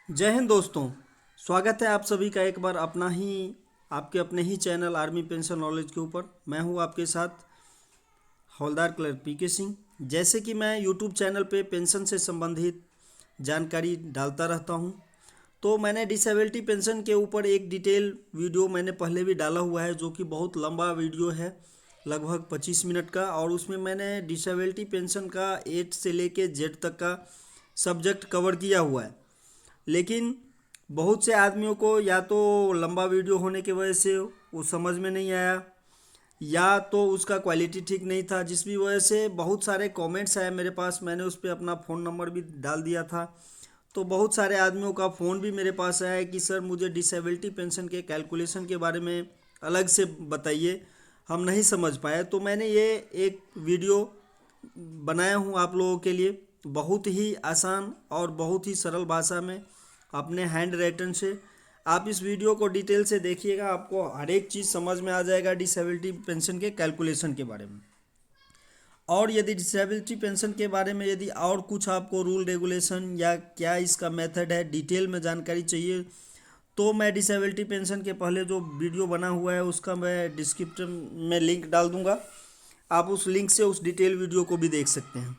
जय हिंद दोस्तों। स्वागत है आप सभी का एक बार आपके अपने ही चैनल आर्मी पेंशन नॉलेज के ऊपर। मैं हूं आपके साथ हवलदार क्लर्क पीके सिंह। जैसे कि मैं यूट्यूब चैनल पे पेंशन से संबंधित जानकारी डालता रहता हूं, तो मैंने डिसेबिलिटी पेंशन के ऊपर एक डिटेल वीडियो मैंने पहले भी डाला हुआ है, जो कि बहुत लंबा वीडियो है, लगभग 25 मिनट का। और उसमें मैंने डिसेबिलिटी पेंशन का ए से लेके जेड तक का सब्जेक्ट कवर किया हुआ है। लेकिन बहुत से आदमियों को या तो लंबा वीडियो होने की वजह से वो समझ में नहीं आया, या तो उसका क्वालिटी ठीक नहीं था, जिस भी वजह से बहुत सारे कमेंट्स आए मेरे पास। मैंने उस पर अपना फ़ोन नंबर भी डाल दिया था, तो बहुत सारे आदमियों का फ़ोन भी मेरे पास आया कि सर मुझे डिसेबिलिटी पेंशन के कैलकुलेशन के बारे में अलग से बताइए, हम नहीं समझ पाए। तो मैंने ये एक वीडियो बनाया हूँ आप लोगों के लिए, बहुत ही आसान और बहुत ही सरल भाषा में, अपने हैंड राइटन से। आप इस वीडियो को डिटेल से देखिएगा, आपको हर एक चीज़ समझ में आ जाएगा डिसेबिलिटी पेंशन के कैलकुलेशन के बारे में। और यदि डिसेबिलिटी पेंशन के बारे में यदि और कुछ आपको रूल रेगुलेशन या क्या इसका मेथड है डिटेल में जानकारी चाहिए, तो मैं डिसेबिलिटी पेंशन के पहले जो वीडियो बना हुआ है उसका मैं डिस्क्रिप्शन में लिंक डाल दूंगा। आप उस लिंक से उस डिटेल वीडियो को भी देख सकते हैं।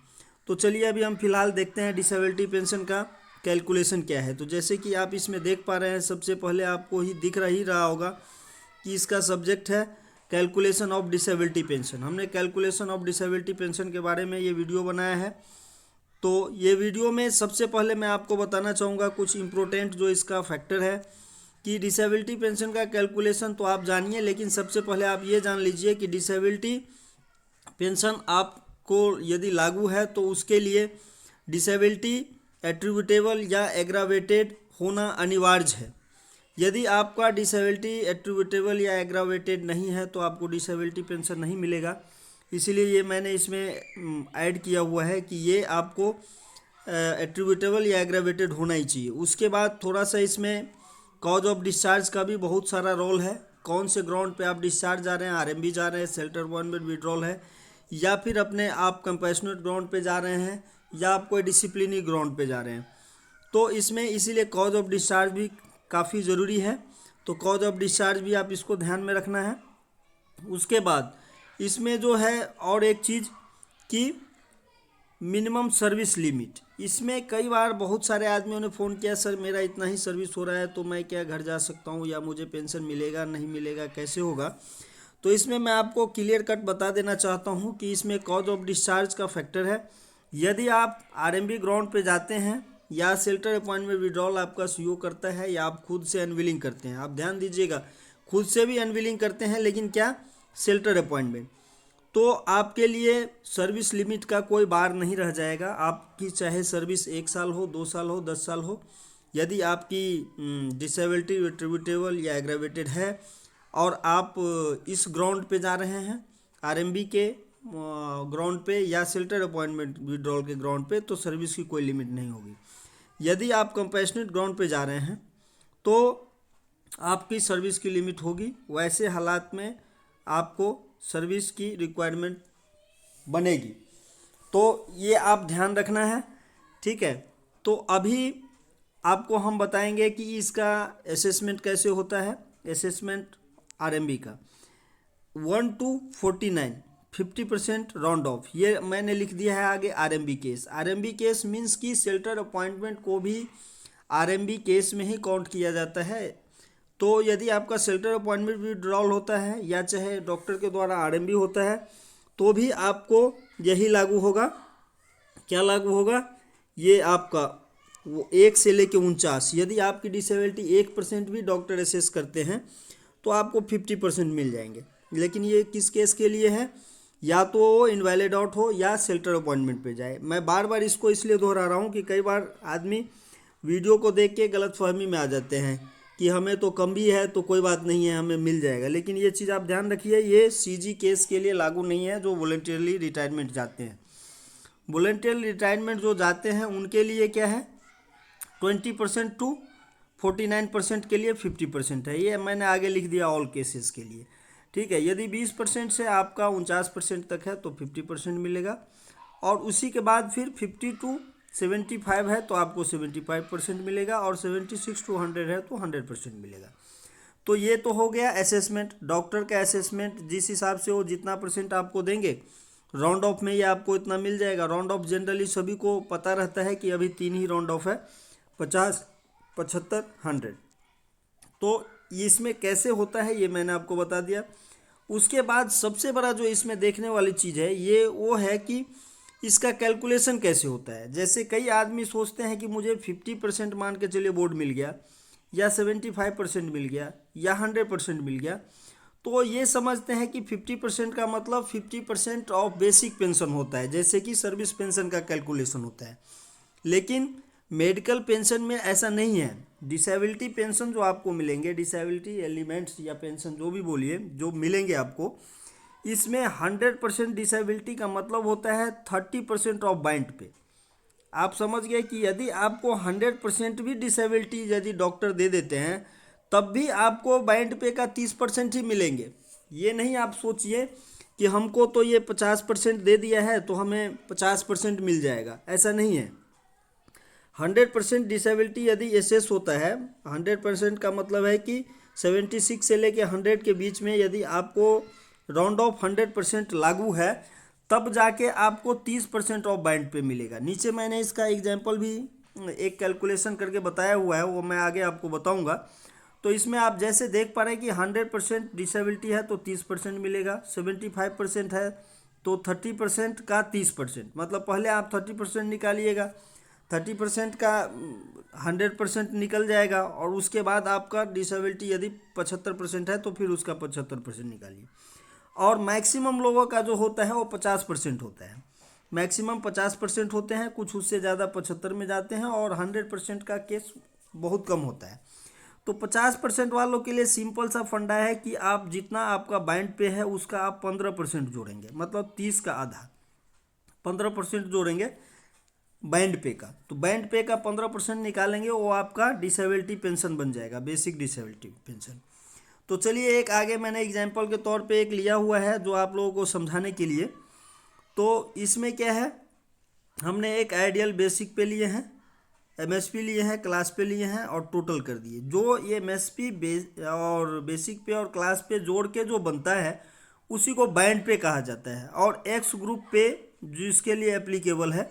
तो चलिए अभी हम फिलहाल देखते हैं डिसेबिलिटी पेंशन का कैलकुलेशन क्या है। तो जैसे कि आप इसमें देख पा रहे हैं, सबसे पहले आपको ही दिख ही रहा होगा कि इसका सब्जेक्ट है कैलकुलेशन ऑफ डिसेबिलिटी पेंशन। हमने कैलकुलेशन ऑफ डिसेबिलिटी पेंशन के बारे में ये वीडियो बनाया है। तो ये वीडियो में सबसे पहले मैं आपको बताना चाहूँगा कुछ इम्पोर्टेंट जो इसका फैक्टर है कि डिसेबिलिटी पेंशन का कैलकुलेशन तो आप जानिए, लेकिन सबसे पहले आप ये जान लीजिए कि डिसेबिलिटी पेंशन आपको यदि लागू है तो उसके लिए डिसेबिलिटी एट्रीब्यूटेबल या एग्रावेटेड होना अनिवार्य है। यदि आपका डिसेबिलिटी एट्रीब्यूटेबल या एग्रावेटेड नहीं है तो आपको डिसेबिलिटी पेंशन नहीं मिलेगा। इसीलिए ये मैंने इसमें ऐड किया हुआ है कि ये आपको एट्रीब्यूटेबल या एग्रावेटेड होना ही चाहिए। उसके बाद थोड़ा सा इसमें कॉज ऑफ डिस्चार्ज का भी बहुत सारा रोल है। कौन से ग्राउंड पे आप डिस्चार्ज जा रहे हैं, आरएमबी जा रहे हैं, शेल्टर अपॉइंटमेंट विड्रॉल है, या फिर अपने आप कंपैशनेट ग्राउंड पे जा रहे हैं, या आप कोई डिसिप्लिनरी ग्राउंड पे जा रहे हैं। तो इसमें इसीलिए कॉज ऑफ डिस्चार्ज भी काफ़ी ज़रूरी है। तो कॉज ऑफ डिस्चार्ज भी आप इसको ध्यान में रखना है। उसके बाद इसमें जो है और एक चीज़ कि मिनिमम सर्विस लिमिट, इसमें कई बार बहुत सारे आदमियों ने फ़ोन किया, सर मेरा इतना ही सर्विस हो रहा है तो मैं क्या घर जा सकता हूँ, या मुझे पेंशन मिलेगा नहीं मिलेगा, कैसे होगा। तो इसमें मैं आपको क्लियर कट बता देना चाहता हूँ कि इसमें कॉज ऑफ डिस्चार्ज का फैक्टर है। यदि आप आरएमबी ग्राउंड पे जाते हैं या शेल्टर अपॉइंटमेंट विड्रॉल आपका सीओ करता है, या आप खुद से अनविलिंग करते हैं, आप ध्यान दीजिएगा, खुद से भी अनविलिंग करते हैं, लेकिन क्या शेल्टर अपॉइंटमेंट, तो आपके लिए सर्विस लिमिट का कोई बार नहीं रह जाएगा। आपकी चाहे सर्विस 1 साल हो, 2 साल हो, 10 साल हो, यदि आपकी डिसेबिलिटी एट्रीब्यूटेबल या एग्रावेटेड है और आप इस ग्राउंड पे जा रहे हैं, आरएमबी के ग्राउंड पे या शेल्टर अपॉइंटमेंट विड्रॉल के ग्राउंड पे, तो सर्विस की कोई लिमिट नहीं होगी। यदि आप कंपैशनेट ग्राउंड पे जा रहे हैं तो आपकी सर्विस की लिमिट होगी। वैसे हालात में आपको सर्विस की रिक्वायरमेंट बनेगी। तो ये आप ध्यान रखना है, ठीक है। तो अभी आपको हम बताएंगे कि इसका असेसमेंट कैसे होता है। असेसमेंट आरएमबी का 1 to 49 50% राउंड ऑफ, ये मैंने लिख दिया है आगे RMB case. RMB case means कि शेल्टर अपॉइंटमेंट को भी आरएमबी केस में ही काउंट किया जाता है। तो यदि आपका शेल्टर अपॉइंटमेंट विड्रॉल होता है या चाहे डॉक्टर के द्वारा आरएमबी होता है, तो भी आपको यही लागू होगा। क्या लागू होगा, ये आपका वो 1 से लेके 49, यदि आपकी डिसेबिलिटी 1% भी डॉक्टर असेस करते हैं तो आपको 50% मिल जाएंगे। लेकिन ये किस केस के लिए है, या तो वो इनवैलिड आउट हो या शेल्टर अपॉइंटमेंट पे जाए। मैं बार बार इसको इसलिए दोहरा रहा हूँ कि कई बार आदमी वीडियो को देख के गलत फहमी में आ जाते हैं कि हमें तो कम भी है तो कोई बात नहीं है, हमें मिल जाएगा। लेकिन ये चीज़ आप ध्यान रखिए, ये सीजी केस के लिए लागू नहीं है जो वॉलंटियरली रिटायरमेंट जाते हैं। वॉलंटियरली रिटायरमेंट जो जाते हैं उनके लिए क्या है, 20% टू 49% के लिए 50% है। ये मैंने आगे लिख दिया ऑल केसेस के लिए, ठीक है। यदि 20% से आपका 49% तक है तो 50% मिलेगा, और उसी के बाद फिर 50 to 75 है तो आपको 75% मिलेगा, और 76 to 100 है तो 100% मिलेगा। तो ये तो हो गया असेसमेंट, डॉक्टर का असेसमेंट, जिस हिसाब से वो जितना परसेंट आपको देंगे राउंड ऑफ में ये आपको इतना मिल जाएगा। राउंड ऑफ जनरली सभी को पता रहता है कि अभी 3 ही राउंड ऑफ है, 50, 75, 100। तो इसमें कैसे होता है ये मैंने आपको बता दिया। उसके बाद सबसे बड़ा जो इसमें देखने वाली चीज़ है ये वो है कि इसका कैलकुलेशन कैसे होता है। जैसे कई आदमी सोचते हैं कि मुझे 50% मान के चलिए बोर्ड मिल गया, या 75% मिल गया, या 100% मिल गया, तो ये समझते हैं कि 50% का मतलब 50% ऑफ बेसिक पेंशन होता है, जैसे कि सर्विस पेंशन का कैलकुलेशन होता है। लेकिन मेडिकल पेंशन में ऐसा नहीं है। डिसेबिलिटी पेंशन जो आपको मिलेंगे, डिसेबिलिटी एलिमेंट्स या पेंशन जो भी बोलिए, जो मिलेंगे आपको, इसमें 100% डिसेबिलिटी का मतलब होता है 30% ऑफ बाइंड पे। आप समझ गए कि यदि आपको 100% भी डिसेबिलिटी यदि डॉक्टर दे देते हैं तब भी आपको बाइंड पे का 30% ही मिलेंगे। ये नहीं आप सोचिए कि हमको तो ये 50% दे दिया है तो हमें 50% मिल जाएगा, ऐसा नहीं है। 100% डिसेबिलिटी यदि एसेस होता है, 100% का मतलब है कि 76 से लेके 100 के बीच में यदि आपको राउंड ऑफ 100% लागू है तब जाके आपको 30% ऑफ बाइंड पे मिलेगा। नीचे मैंने इसका एग्जांपल भी एक कैलकुलेशन करके बताया हुआ है, वो मैं आगे आपको बताऊंगा। तो इसमें आप जैसे देख पा रहे हैं कि 100% डिसेबिलिटी है तो 30% मिलेगा, 75% है तो 30% का 30%, मतलब पहले आप 30% निकालिएगा, 30% का 100% निकल जाएगा, और उसके बाद आपका डिसेबिलिटी यदि 75% है तो फिर उसका 75% निकालिए। और मैक्सिमम लोगों का जो होता है वो 50% होता है। मैक्सिमम 50% होते हैं, कुछ उससे ज़्यादा 75 में जाते हैं, और 100% का केस बहुत कम होता है। तो 50% वालों के लिए सिंपल सा फंडा है कि आप जितना आपका बाइंड पे है उसका आप 15% जोड़ेंगे, मतलब 30 का आधा 15% जोड़ेंगे बैंड पे का। तो बैंड पे का 15% निकालेंगे, वो आपका डिसेबिलिटी पेंशन बन जाएगा, बेसिक डिसेबिलिटी पेंशन। तो चलिए एक आगे मैंने एग्जांपल के तौर पे एक लिया हुआ है जो आप लोगों को समझाने के लिए। तो इसमें क्या है, हमने एक आइडियल बेसिक पे लिए हैं, एमएसपी लिए हैं, क्लास पे लिए हैं, और टोटल कर दिए। जो ये एमएसपी और बेसिक पे और क्लास पे जोड़ के जो बनता है उसी को बैंड पे कहा जाता है। और एक्स ग्रुप पे जिसके लिए एप्लीकेबल है,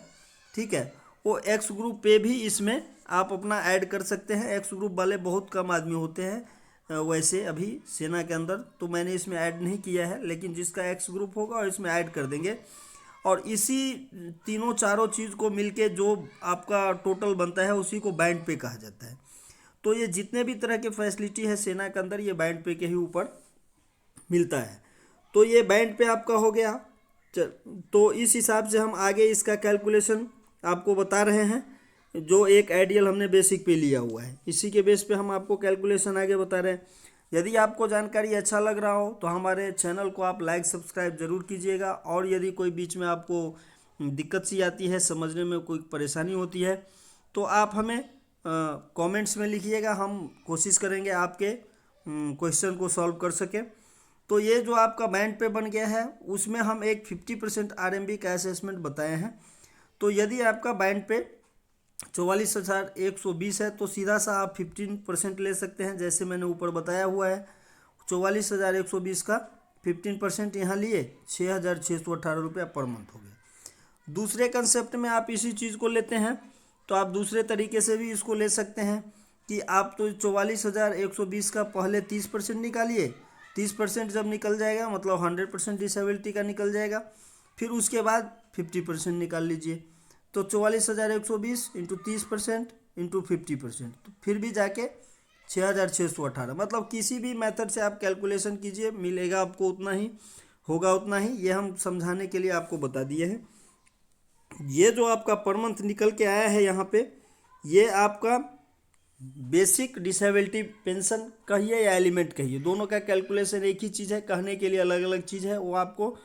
ठीक है, वो एक्स ग्रुप पे भी इसमें आप अपना ऐड कर सकते हैं। एक्स ग्रुप वाले बहुत कम आदमी होते हैं वैसे अभी सेना के अंदर, तो मैंने इसमें ऐड नहीं किया है, लेकिन जिसका एक्स ग्रुप होगा और इसमें ऐड कर देंगे। और इसी तीनों चारों चीज़ को मिलके जो आपका टोटल बनता है उसी को बैंड पे कहा जाता है। तो ये जितने भी तरह के फैसिलिटी है सेना के अंदर ये बैंड पे के ही ऊपर मिलता है। तो ये बैंड पे आपका हो गया। तो इस हिसाब से हम आगे इसका कैलकुलेशन आपको बता रहे हैं, जो एक आइडियल हमने बेसिक पे लिया हुआ है, इसी के बेस पे हम आपको कैलकुलेशन आगे बता रहे हैं। यदि आपको जानकारी अच्छा लग रहा हो तो हमारे चैनल को आप लाइक सब्सक्राइब जरूर कीजिएगा। और यदि कोई बीच में आपको दिक्कत सी आती है, समझने में कोई परेशानी होती है, तो आप हमें कमेंट्स में लिखिएगा, हम कोशिश करेंगे आपके क्वेश्चन को सॉल्व कर सकें। तो ये जो आपका बैंड पे बन गया है उसमें हम एक 50% आरएमबी का असेसमेंट बताए हैं। तो यदि आपका बैंड पे 44,120 है तो सीधा सा आप 15% ले सकते हैं, जैसे मैंने ऊपर बताया हुआ है। 44,120 का 15% यहाँ लिए 6,618 रुपया पर मंथ हो गया। दूसरे कंसेप्ट में आप इसी चीज़ को लेते हैं तो आप दूसरे तरीके से भी इसको ले सकते हैं कि आप तो 44,120 का पहले 30% निकालिए, 30% जब निकल जाएगा मतलब 100% डिसेबिलिटी का निकल जाएगा, फिर उसके बाद 50% निकाल लीजिए। तो 44,120 इंटू 30% इंटू 50%, तो फिर भी जाके 6,618, मतलब किसी भी मेथड से आप कैलकुलेशन कीजिए मिलेगा आपको उतना ही, होगा उतना ही। ये हम समझाने के लिए आपको बता दिए हैं। ये जो आपका पर मंथ निकल के आया है यहाँ पे, ये आपका बेसिक डिसेबिलिटी पेंशन कहिए या एलिमेंट कहिए, दोनों का कैलकुलेशन एक ही चीज़ है, कहने के लिए अलग अलग चीज़ है, वो आपको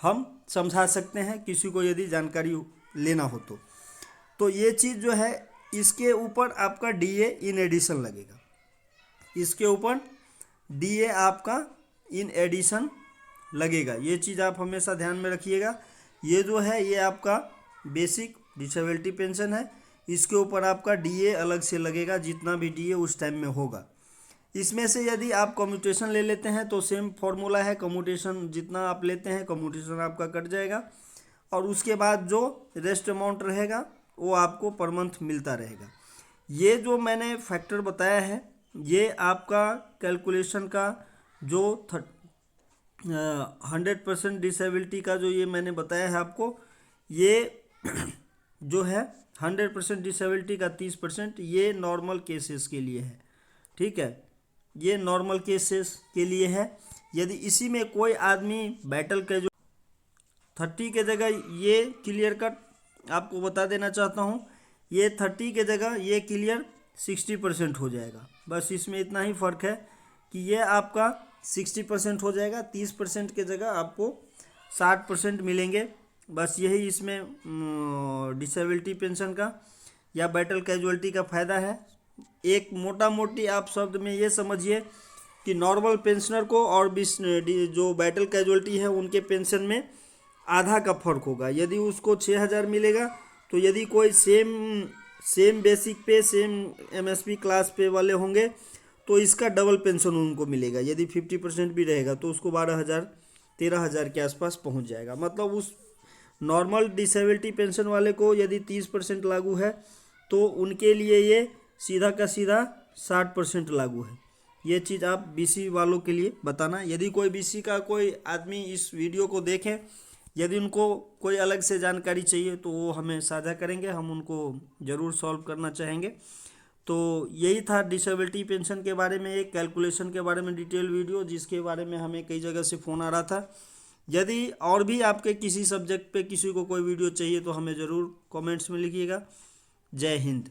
हम समझा सकते हैं किसी को यदि जानकारी लेना हो तो ये चीज़ जो है इसके ऊपर आपका डीए इन एडिशन लगेगा, इसके ऊपर डीए आपका इन एडिशन लगेगा। ये चीज़ आप हमेशा ध्यान में रखिएगा। ये जो है ये आपका बेसिक डिसेबिलिटी पेंशन है, इसके ऊपर आपका डीए अलग से लगेगा, जितना भी डीए उस टाइम में होगा। इसमें से यदि आप कम्यूटेशन ले लेते हैं तो सेम फॉर्मूला है, कम्यूटेशन जितना आप लेते हैं कम्यूटेशन आपका कट जाएगा, और उसके बाद जो रेस्ट अमाउंट रहेगा वो आपको पर मंथ मिलता रहेगा। ये जो मैंने फैक्टर बताया है ये आपका कैलकुलेशन का जो 100% डिसेबिलिटी का जो ये मैंने बताया है आपको, ये जो है 100% डिसेबिलिटी का 30% ये नॉर्मल केसेस के लिए है, ठीक है, ये नॉर्मल केसेस के लिए है। यदि इसी में कोई आदमी बैटल के जो 30 के जगह, ये क्लियर कट आपको बता देना चाहता हूँ, ये 30 के जगह ये क्लियर 60% हो जाएगा। बस इसमें इतना ही फ़र्क है कि ये आपका 60% हो जाएगा, 30% के जगह आपको 60% मिलेंगे। बस यही इसमें डिसेबिलिटी पेंशन का या बैटल कैजुअलिटी का फ़ायदा है। एक मोटा मोटी आप शब्द में ये समझिए कि नॉर्मल पेंशनर को और जो बैटल कैजुअलिटी है उनके पेंशन में आधा का फ़र्क होगा। यदि उसको 6,000 मिलेगा तो यदि कोई सेम बेसिक पे सेम एमएसपी क्लास पे वाले होंगे तो इसका डबल पेंशन उनको मिलेगा। यदि 50% भी रहेगा तो उसको 12,000 13,000 के आसपास पहुंच जाएगा। मतलब उस नॉर्मल डिसेबिलिटी पेंशन वाले को यदि 30% लागू है तो उनके लिए ये सीधा का सीधा 60% लागू है। ये चीज़ आप बीसी वालों के लिए बताना। यदि कोई बीसी का कोई आदमी इस वीडियो को देखें, यदि उनको कोई अलग से जानकारी चाहिए तो वो हमें साझा करेंगे, हम उनको ज़रूर सॉल्व करना चाहेंगे। तो यही था डिसेबिलिटी पेंशन के बारे में, एक कैलकुलेशन के बारे में डिटेल वीडियो, जिसके बारे में हमें कई जगह से फ़ोन आ रहा था। यदि और भी आपके किसी सब्जेक्ट पे किसी को कोई वीडियो चाहिए तो हमें ज़रूर कमेंट्स में लिखिएगा। जय हिंद।